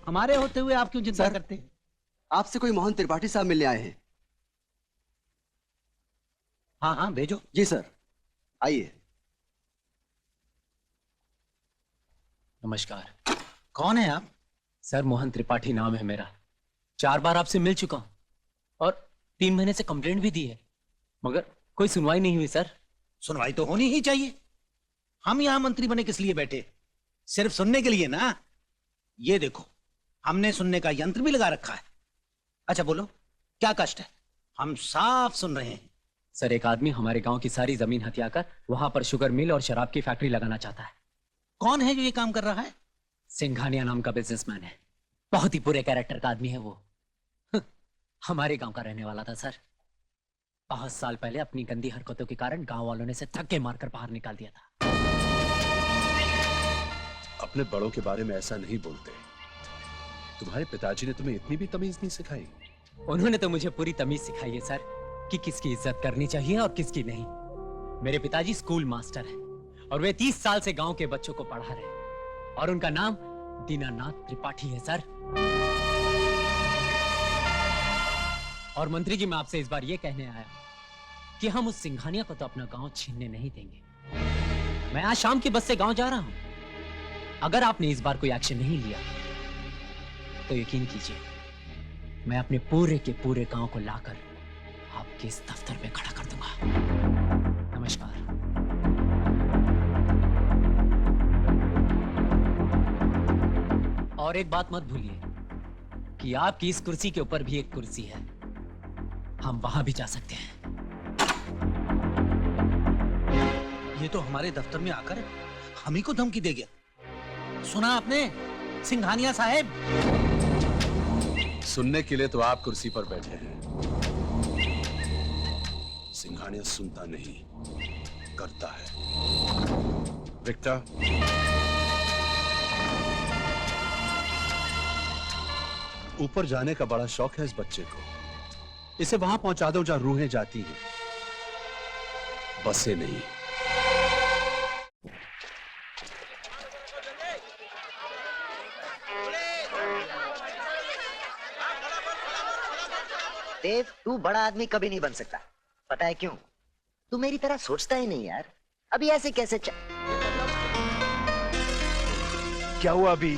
हमारे होते हुए आप क्यों चिंता करते हैं? आपसे कोई मोहन त्रिपाठी साहब मिलने आए हैं। हाँ हाँ भेजो। जी सर, आइए। नमस्कार। कौन है आप? सर मोहन त्रिपाठी नाम है मेरा। 4 बार आपसे मिल चुका हूं और 3 महीने से कंप्लेंट भी दी है, मगर कोई सुनवाई नहीं हुई सर। सुनवाई तो होनी ही चाहिए। हम यहां मंत्री बने किस लिए बैठे? सिर्फ सुनने के लिए ना। ये देखो, हमने सुनने का यंत्र भी लगा रखा है। अच्छा बोलो, क्या कष्ट है? हम साफ सुन रहे हैं। सर एक आदमी हमारे गांव की सारी जमीन हथिया कर वहां पर शुगर मिल और शराब की फैक्ट्री लगाना चाहता है। कौन है जो ये काम कर रहा है? सिंघानिया नाम का बिजनेसमैन है। बहुत ही बुरे कैरेक्टर का आदमी है वो। हमारे गांव का रहने वाला था सर। 5 साल पहले अपनी गंदी हरकतों के कारण गांव वालों ने इसे धक्के मारकर बाहर निकाल दिया था। अपने बड़ों के बारे में ऐसा नहीं बोलते। तुम्हारे पिताजी ने तुम्हें इतनी भी तमीज नहीं सिखाई? उन्होंने तो मुझे पूरी तमीज सिखाई है सर कि किसकी इज्जत करनी चाहिए और किसकी नहीं। मेरे पिताजी स्कूल मास्टर हैं और वे 30 साल से गांव के बच्चों को पढ़ा रहे हैं और उनका नाम दीनानाथ त्रिपाठी है सर। और मंत्री जी, मैं आपसे इस बार ये कहने आया कि हम उस सिंघानिया को तो अपना गांव छीनने नहीं देंगे। मैं आज शाम की बस से गांव जा रहा हूं। अगर आपने इस बार कोई एक्शन नहीं लिया तो यकीन कीजिए मैं अपने पूरे के पूरे गांव को लाकर आपके इस दफ्तर में खड़ा कर दूंगा। नमस्कार। और एक बात मत भूलिए कि आपकी इस कुर्सी के ऊपर भी एक कुर्सी है, हम वहां भी जा सकते हैं। ये तो हमारे दफ्तर में आकर हम ही को धमकी दे गया। सुना आपने सिंघानिया साहब? सुनने के लिए तो आप कुर्सी पर बैठे हैं। सिंघानिया सुनता नहीं, करता है। विक्टर, ऊपर जाने का बड़ा शौक है इस बच्चे को। इसे वहां पहुंचा दो जहां रूहें जाती हैं, बसें नहीं। देव, तू बड़ा आदमी कभी नहीं बन सकता। पता है क्यों? तू मेरी तरह सोचता ही नहीं यार। अभी ऐसे कैसे क्या हुआ अभी?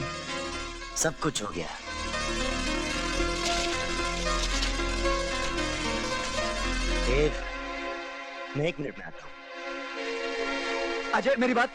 सब कुछ हो गया। देव, मैं 1 मिनट में आता हूं। अजय, मेरी बात।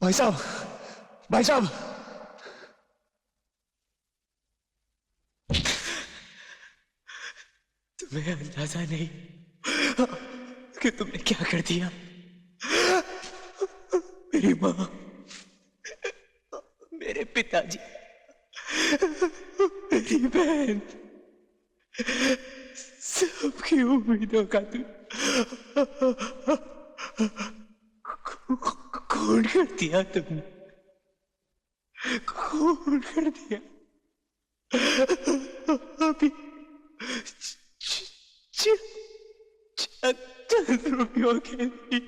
भाई साहब, भाई साहब, तुम्हें अंदाजा नहीं कि तुमने क्या कर दिया। मेरी माँ, मेरे पिताजी, मेरी बहन, सबकी उम्मीदों का तू खून कर दिया तुमने, खून कर दिया। अभी चंद रुपयों के लिए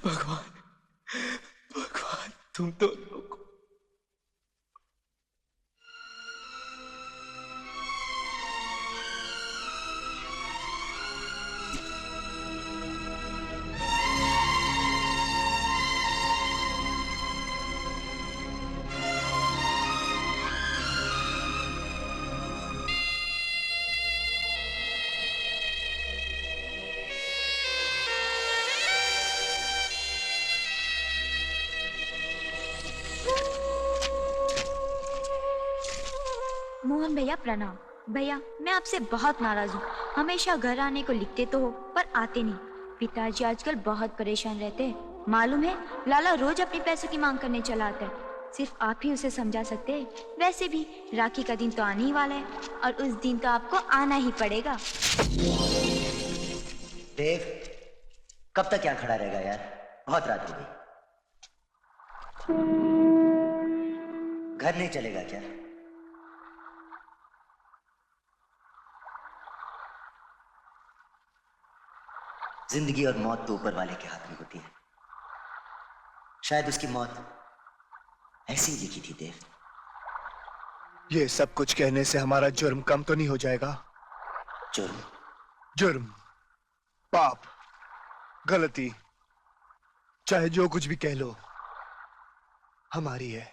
भगवान, भगवान तुम दोनों को मोहन भैया प्रणाम। भैया मैं आपसे बहुत नाराज हूँ। हमेशा घर आने को लिखते तो हो पर आते नहीं। पिताजी आजकल बहुत परेशान रहते हैं। मालूम है लाला रोज अपने पैसों की मांग करने चला आता है। सिर्फ आप ही उसे समझा सकते हैं। वैसे भी राखी का दिन तो आने ही वाला है और उस दिन तो आपको आना ही पड़ेगा। देव, कब तक यहाँ खड़ा रहेगा यार? बहुत रात हो गई। घर नहीं चलेगा क्या? जिंदगी और मौत तो ऊपर वाले के हाथ में होती है। शायद उसकी मौत ऐसी ही लिखी थी देव। ये सब कुछ कहने से हमारा जुर्म कम तो नहीं हो जाएगा? जुर्म? जुर्म, पाप, गलती, चाहे जो कुछ भी कह लो, हमारी है।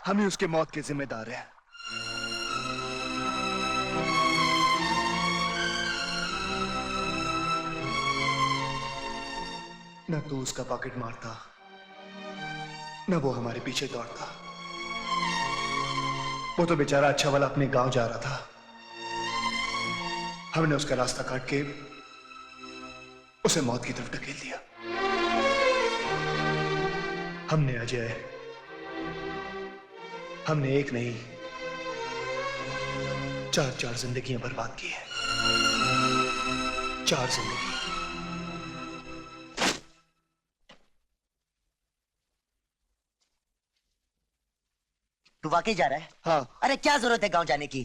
हम ही उसके मौत के जिम्मेदार हैं। न तू उसका पॉकेट मारता, न वो हमारे पीछे दौड़ता। वो तो बेचारा अच्छा वाला अपने गांव जा रहा था। हमने उसका रास्ता काट के उसे मौत की तरफ ढकेल दिया। हमने अजय, हमने एक नहीं 4 जिंदगियां बर्बाद की है। 4 जिंदगी। तू वाकई जा रहा है? हाँ। अरे क्या जरूरत है गांव जाने की?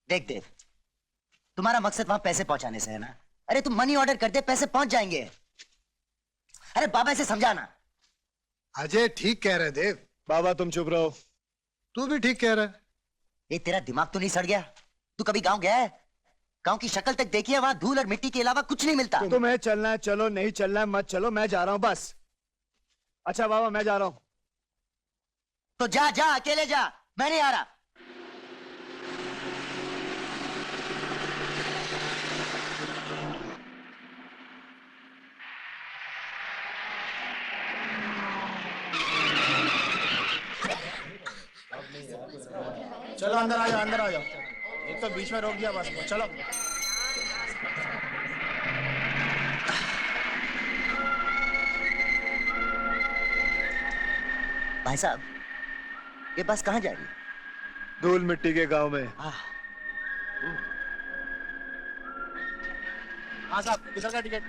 देख देव, तुम्हारा मकसद वहां पैसे पहुंचाने से है ना? अरे तुम मनी ऑर्डर कर दे, पैसे पहुंच जाएंगे। अरे बाबा से समझाना। अजय ठीक कह रहे देव। बाबा तुम चुप रहो। तू भी ठीक कह रहा है। ये तेरा दिमाग तो नहीं सड़ गया? तू कभी गांव गया है? गांव की शक्ल तक देखी है? वहां धूल और मिट्टी के अलावा कुछ नहीं मिलता। तुम्हें चलना है चलो, नहीं चलना है मत चलो। मैं जा रहा हूं बस। अच्छा बाबा मैं जा रहा हूं। तो जा जा, अकेले जा, मैं नहीं आ रहा। चलो अंदर आ जाओ, अंदर आ जाओ। एक तो बीच में रोक दिया बस को। चलो भाई साहब, ये बस कहाँ जाएगी? धूल मिट्टी के गांव में। हाँ साहब, किधर का टिकट?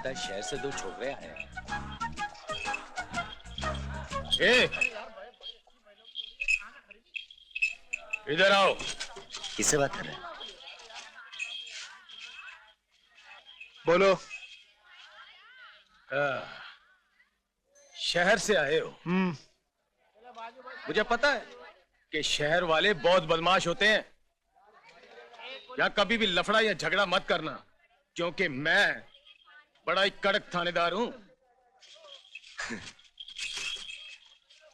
लगता है शहर से दो छोकरे आए हैं। इधर आओ। किससे बात कर रहे हैं? बोलो। शहर से आए हो? मुझे पता है कि शहर वाले बहुत बदमाश होते हैं। यहाँ कभी भी लफड़ा या झगड़ा मत करना, क्योंकि मैं बड़ा ही कड़क थानेदार हूँ।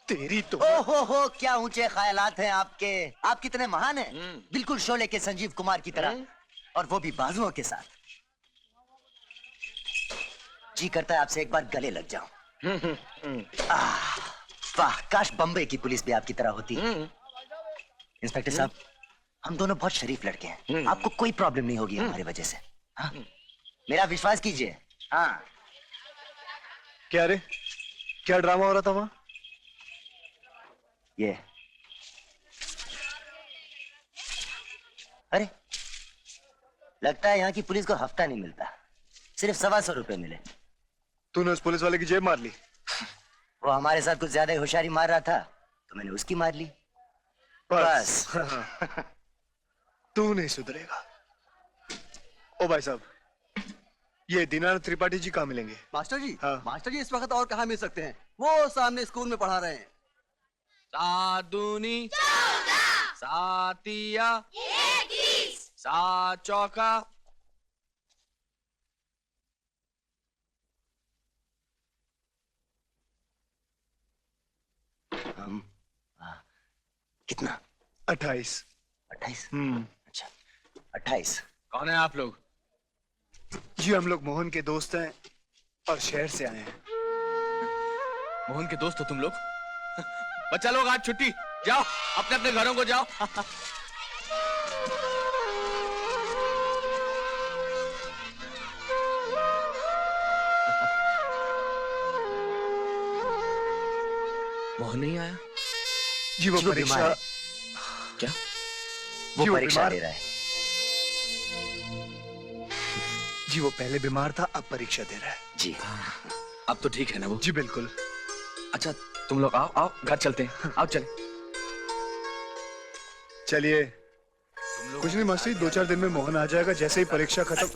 तेरी तो हो क्या ऊंचे ख्यालात हैं आपके। आप कितने महान हैं, बिल्कुल शोले के संजीव कुमार की तरह, और वो भी बाजुओं के साथ। जी करता है आपसे एक बार गले लग जाऊं। वाह, काश बम्बई की पुलिस भी आपकी तरह होती। इंस्पेक्टर साहब, हम दोनों बहुत शरीफ लड़के हैं, आपको कोई प्रॉब्लम नहीं होगी हमारी वजह से। हाँ? मेरा विश्वास कीजिए। हाँ। क्या रे, क्या ड्रामा हो रहा था वहां? ये अरे, लगता है यहाँ की पुलिस को हफ्ता नहीं मिलता, सिर्फ 125 रुपए मिले। तूने उस पुलिस वाले की जेब मार ली? वो हमारे साथ कुछ ज्यादा ही होशियारी मार रहा था, तो मैंने उसकी मार ली। बस। तू नहीं सुधरेगा। ओ भाई साहब, ये दीनानाथ त्रिपाठी जी कहाँ मिलेंगे? मास्टर जी, हाँ। मास्टर जी इस वक्त और कहाँ मिल सकते हैं? वो सामने स्कूल में पढ़ा रहे हैं। सादूनी 14, सातिया 21, सात चौका। हम कितना? 28। 28? हम्म। अच्छा, 28। कौन है आप लोग? जी हम लोग मोहन के दोस्त हैं और शहर से आए हैं। मोहन के दोस्त हो तुम लोग? बच्चा लोग आज छुट्टी, जाओ अपने अपने घरों को जाओ। मोहन नहीं आया? जी वो जी, वो परीक्षा। बीमार है। क्या? वो जी, वो परीक्षा बीमार- दे रहा है। जी वो पहले बीमार था, अब परीक्षा दे रहा है। जी। अब तो ठीक है ना वो? जी बिल्कुल। अच्छा तुम लोग आओ आओ घर चलते हैं, आओ चले। चलिए। कुछ नहीं मास्टर जी, 2-4 दिन में मोहन आ जाएगा, जैसे ही परीक्षा खत्म।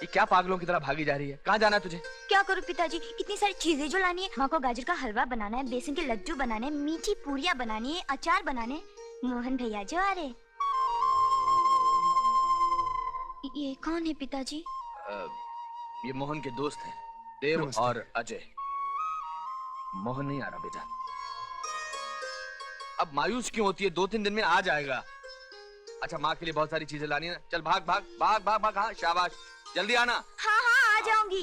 ये क्या पागलों की तरह भागी जा रही है? कहाँ जाना है तुझे? क्या करूं पिताजी, इतनी सारी चीजें जो लानी है। माँ को गाजर का हलवा बनाना है, बेसन के लड्डू बनाने, मीठी पूरियाँ बनानी है, अचार बनाने। मोहन भैया जो आ रहे। ये कौन है पिताजी? ये मोहन के दोस्त हैं, देव नमस्ते। और अजय। मोहन नहीं आ रहा बेटा। अब मायूस क्यों होती है? 2-3 दिन में आ जाएगा। अच्छा माँ के लिए बहुत सारी चीजें लानी है ना, चल भाग भाग भाग भाग भाग। हाँ शाबाश, जल्दी आना। हाँ हाँ आ जाऊंगी।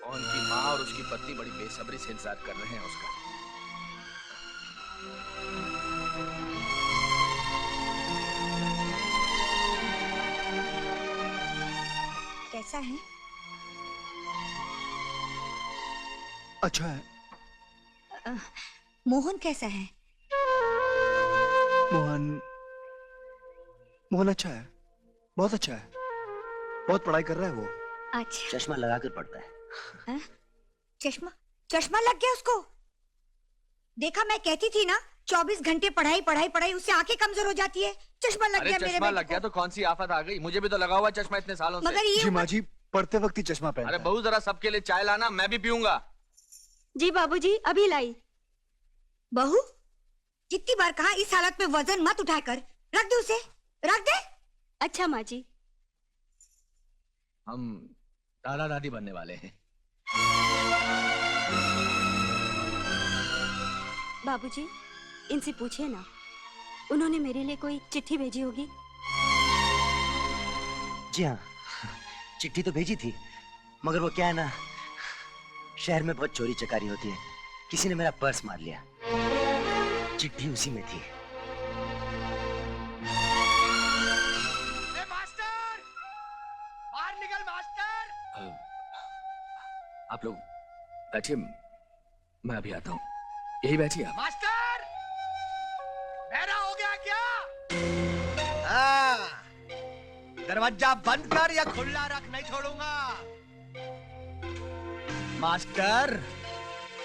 मोहन की माँ और उसकी पत्नी बड़ी बेसब्री से इंतजार कर रहे हैं उसका। कैसा है? अच्छा है। मोहन कैसा है? मोहन मोहन अच्छा है, बहुत अच्छा है, बहुत पढ़ाई कर रहा है वो। अच्छा। चश्मा लगा कर पढ़ता है। चश्मा चश्मा लग गया उसको? देखा, मैं कहती थी ना, 24 घंटे पढ़ाई पढ़ाई पढ़ाई, उससे आंखें कमजोर हो जाती है। चश्मा लग अरे गया मेरे चश्मा बेटे लग गया को। तो कौन सी आफत आ गई? मुझे भी तो लगा हुआ है चश्मा इतने सालों से। मगर ये जी माँ जी, पढ़ते वक्त ही चश्मा पहनता अरे है। बहू जरा सबके लिए चाय लाना, मैं भी पीऊंगा। जी बाबूजी, अभी लाई। बहू, जितनी बार कहा इस हालत में वजन मत उठाकर, रख दे उसे, रख दे। अच्छा माँ जी। हम दादा दादी बनने वाले हैं। बाबूजी, इनसे पूछिए ना, उन्होंने मेरे लिए कोई चिट्ठी भेजी होगी। जी हाँ, चिट्ठी तो भेजी थी, मगर वो क्या है ना, शहर में बहुत चोरी चकारी होती है, किसी ने मेरा पर्स मार लिया, चिट्ठी उसी में थी। मास्टर, बाहर निकल मास्टर। आप लोग बैठिए, मैं अभी आता हूँ। यही बैठिए आप। मास्टर, बहरा हो गया क्या? दरवाजा बंद कर या खुला रख, नहीं छोड़ूंगा। मास्टर,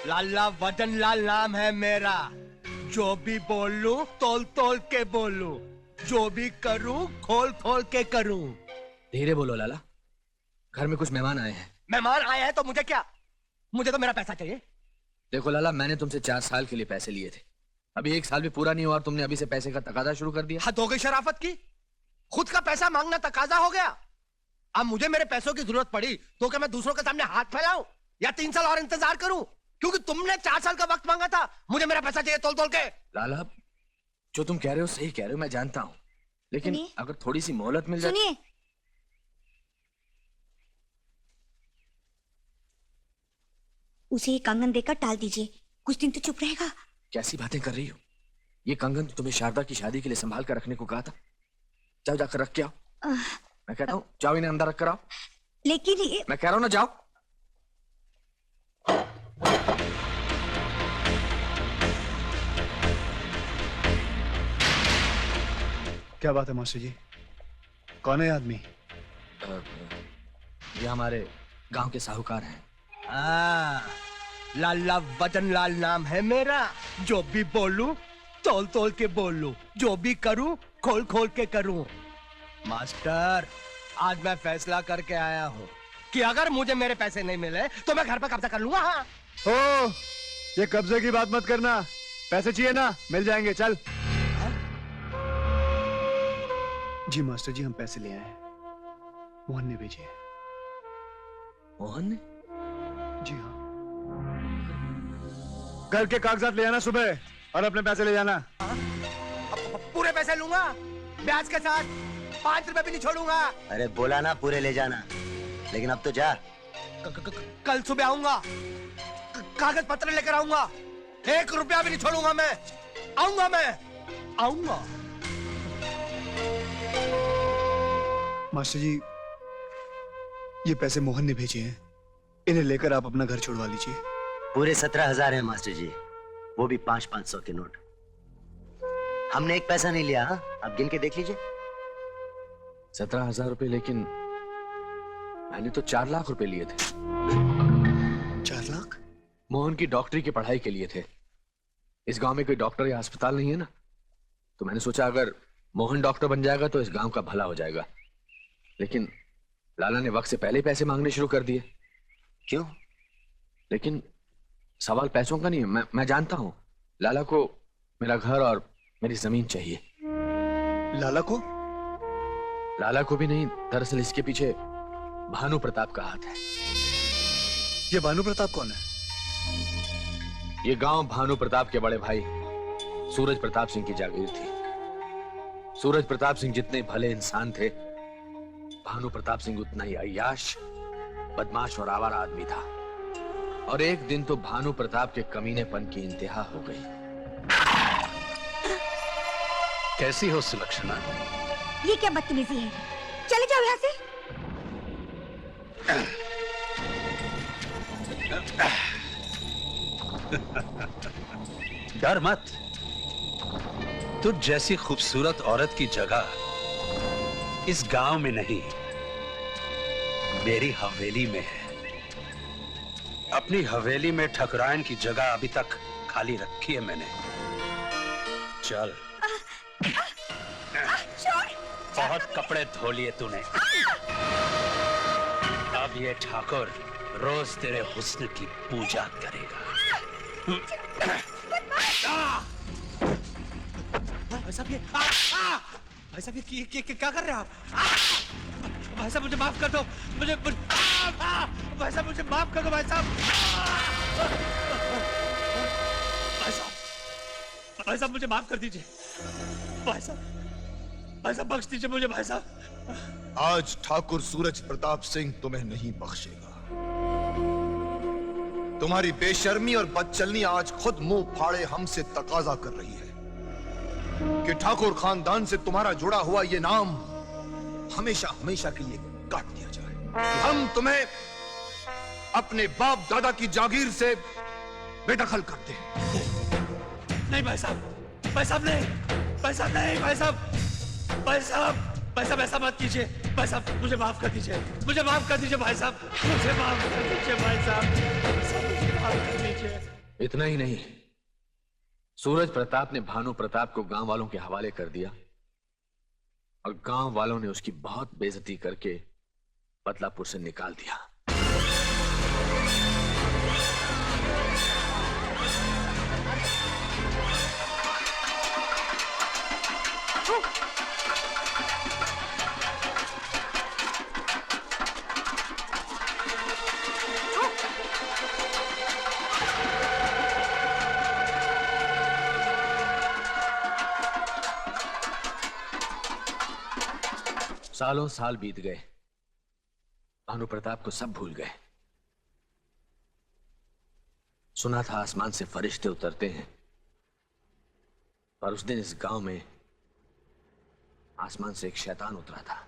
लाला वतन लाल नाम है मेरा। जो भी बोलूं तोल तोल के बोलूं, जो भी करूं खोल खोल के करूं। धीरे बोलो लाला, घर में कुछ मेहमान आए हैं। मेहमान आए हैं तो मुझे क्या, मुझे तो मेरा पैसा चाहिए। देखो लाला, मैंने तुमसे 4 साल के लिए पैसे लिए थे, अभी 1 साल भी पूरा नहीं हुआ और तुमने अभी से पैसे का तकाजा शुरू कर दिया। हद हो गई शराफत की, खुद का पैसा मांगना तकाजा हो गया। अब मुझे मेरे पैसों की जरूरत पड़ी तो क्या मैं दूसरों के सामने हाथ फैलाऊं या 3 साल और इंतजार करूं? क्योंकि तुमने 4 साल का वक्त मांगा था, मुझे मेरा पैसा चाहिए तोल तोल के। लाला, जो तुम कह रहे हो सही कह रहे हो, मैं जानता हूँ, लेकिन सुनिए। अगर थोड़ी सी मोहलत मिल जाए। सुनिए, उसे ये कंगन देकर टाल दीजिए, कुछ दिन तो चुप रहेगा। कैसी बातें कर रही हो? ये कंगन तो तुम्हें शारदा की शादी के लिए संभाल कर रखने को कहा था। जाओ जाकर रख के आओ। मैं कहता हूँ जाओ, इन्हें अंदर रख कर आओ। लेकिन ये मैं कह रहा हूँ ना, जाओ। क्या बात है मास्टर जी, कौन है आदमी? ये हमारे गांव के साहूकार हैं। लाला वतन लाल नाम है मेरा। जो भी बोलूं तोल तोल के बोलूं, जो भी करूं खोल खोल के करूं। मास्टर, आज मैं फैसला करके आया हूं कि अगर मुझे मेरे पैसे नहीं मिले तो मैं घर पर कब्जा कर लूंगा। हाँ, ओ, ये कब्जे की बात मत करना, पैसे चाहिए ना, मिल जाएंगे, चल। जी मास्टर जी, हम पैसे ले आए हैं, मोहन ने भेजे हैं। मोहन ने? जी हाँ। घर के कागजात ले आना सुबह और अपने पैसे ले जाना। पूरे पैसे लूंगा, ब्याज के साथ, 5 रुपए भी नहीं छोड़ूंगा। अरे बोला ना पूरे ले जाना, लेकिन अब तो जा। कल सुबह आऊंगा, कागज पत्र लेकर आऊंगा, 1 रुपया भी नहीं छोड़ूंगा। मैं आऊंगा। मास्टर जी, ये पैसे मोहन ने भेजे हैं, इन्हें लेकर आप अपना घर छुड़वा लीजिए। पूरे 17,000 है मास्टर जी, वो भी 500-500 के नोट। हमने एक पैसा नहीं लिया। हाँ, आप गिन के देख लीजिए। 17,000 रुपए, लेकिन मैंने तो 4 लाख रुपए लिए थे। 4 लाख? मोहन की डॉक्टरी की पढ़ाई के लिए थे। इस गांव में कोई डॉक्टर या अस्पताल नहीं है ना, तो मैंने सोचा अगर मोहन डॉक्टर बन जाएगा तो इस गांव का भला हो जाएगा। लेकिन लाला ने वक्त से पहले पैसे मांगने शुरू कर दिए। क्यों? लेकिन सवाल पैसों का नहीं है, मैं जानता हूं। लाला को मेरा घर और मेरी जमीन चाहिए। लाला को? लाला को भी नहीं, दरअसल इसके पीछे भानु प्रताप का हाथ है। ये भानु प्रताप कौन है? ये गांव भानु प्रताप के बड़े भाई सूरज प्रताप सिंह की जागीर थी। सूरज प्रताप सिंह जितने भले इंसान थे, भानु प्रताप सिंह उतना ही अय्याश, बदमाश और आवारा आदमी था। और एक दिन तो भानु प्रताप के कमीनेपन की इंतहा हो गई। कैसी हो सुलक्षणा? ये क्या बदतमीजी है, चले जाओ यहाँ से। डर मत, तुझ जैसी खूबसूरत औरत की जगह इस गांव में नहीं, मेरी हवेली में है। अपनी हवेली में ठकुराइन की जगह अभी तक खाली रखी है मैंने। चल। बहुत कपड़े धो लिए तूने, अब ये ठाकुर रोज तेरे हुस्न की पूजा करेगा। भाई साहब ये क्या कर रहे हैं आप? भाई साहब मुझे माफ कर दो, मुझे भाई साहब मुझे माफ कर दो भाई साहब। भाई साहब मुझे माफ कर दीजिए। भाई साहब बख्श दीजिए मुझे भाई साहब। आज ठाकुर सूरज प्रताप सिंह तुम्हें नहीं बख्शेगा। तुम्हारी बेशर्मी और बदचलनी आज खुद मुंह फाड़े हमसे तकाजा कर रही है कि ठाकुर खानदान से तुम्हारा जुड़ा हुआ ये नाम हमेशा हमेशा के लिए काट दिया जाए। हम तुम्हें अपने बाप दादा की जागीर से बेदखल करते हैं। नहीं भाई साहब नहीं, भाई साहब नहीं, भाई साहब भाई साहब ऐसा मत कीजिए, भाई साहब मुझे माफ कर दीजिए, मुझे माफ कर दीजिए भाई साहब, मुझे माफ कर दीजिए भाई साहब, मुझे माफ कर दीजिए। इतना ही नहीं, सूरज प्रताप ने भानु प्रताप को गांव वालों के हवाले कर दिया और गांव वालों ने उसकी बहुत बेइज्जती करके बदलापुर से निकाल दिया। सालों साल बीत गए, भानु प्रताप को सब भूल गए। सुना था आसमान से फरिश्ते उतरते हैं, पर उस दिन इस गांव में आसमान से एक शैतान उतरा था।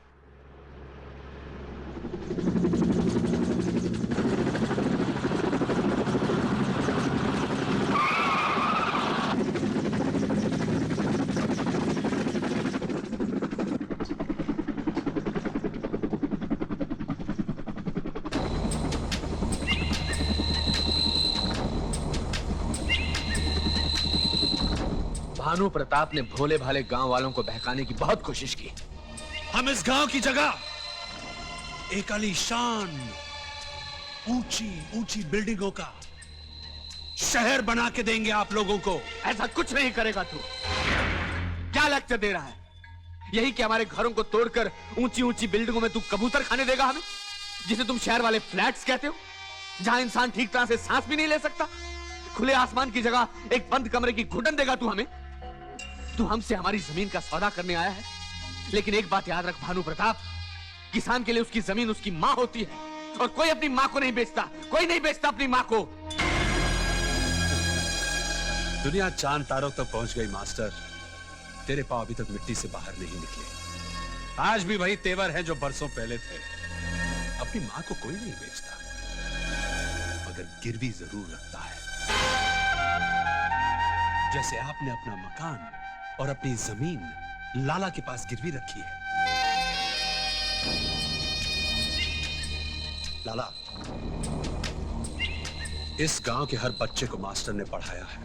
भानु प्रताप ने भोले भाले गांव वालों को बहकाने की बहुत कोशिश की। हम इस गांव की जगह एक आलीशान ऊंची ऊंची बिल्डिंगों का शहर बना के देंगे आप लोगों को। ऐसा कुछ नहीं करेगा तू। क्या लेक्चर दे रहा है? यही कि हमारे घरों को तोड़कर ऊंची ऊंची बिल्डिंगों में तू कबूतर खाने देगा हमें, जिसे तुम शहर वाले फ्लैट्स कहते हो, जहां इंसान ठीक तरह से सांस भी नहीं ले सकता। खुले आसमान की जगह एक बंद कमरे की घुटन देगा तू हमें। तू हमसे हमारी जमीन का सौदा करने आया है, लेकिन एक बात याद रख भानु प्रताप, किसान के लिए उसकी जमीन उसकी मां होती है, और कोई अपनी मां को नहीं बेचता, कोई नहीं बेचता अपनी मां को। दुनिया चांद तारों तक पहुंच गई मास्टर, तेरे पांव अभी तक मिट्टी से बाहर नहीं निकले। आज भी वही तेवर है जो बरसों पहले थे। अपनी मां को कोई नहीं बेचता, मगर गिरवी जरूर रखता है। जैसे आपने अपना मकान और अपनी जमीन लाला के पास गिरवी रखी है। लाला, इस गांव के हर बच्चे को मास्टर ने पढ़ाया है।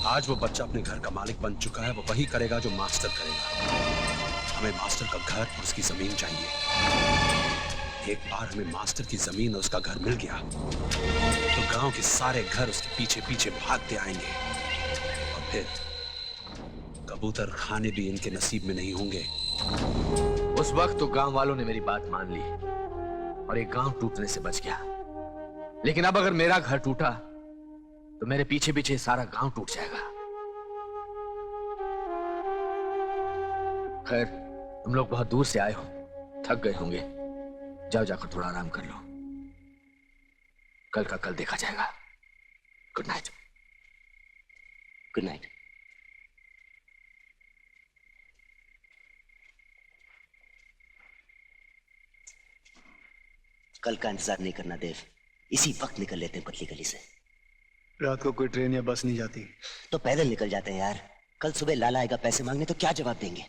आज वो बच्चा अपने घर का मालिक बन चुका है। वो वही करेगा जो मास्टर करेगा। हमें मास्टर का घर और उसकी जमीन चाहिए। एक बार हमें मास्टर की जमीन और उसका घर मिल गया तो गांव के सारे घर उसके पीछे पीछे भागते आएंगे, और फिर कबूतर खाने भी इनके नसीब में नहीं होंगे। उस वक्त तो गांव वालों ने मेरी बात मान ली और एक गांव टूटने से बच गया। लेकिन अब अगर मेरा घर टूटा तो मेरे पीछे पीछे सारा गांव टूट जाएगा। खैर, तुम लोग बहुत दूर से आए हो, थक गए होंगे। जाओ, जाकर थोड़ा आराम कर लो। कल का कल देखा जाएगा। Good night. Good night. कल का इंतजार नहीं करना देव, इसी वक्त निकल लेते हैं पतली गली से। रात को कोई ट्रेन या बस नहीं जाती तो पैदल निकल जाते हैं यार। कल सुबह लाला आएगा पैसे मांगने, तो क्या जवाब देंगे?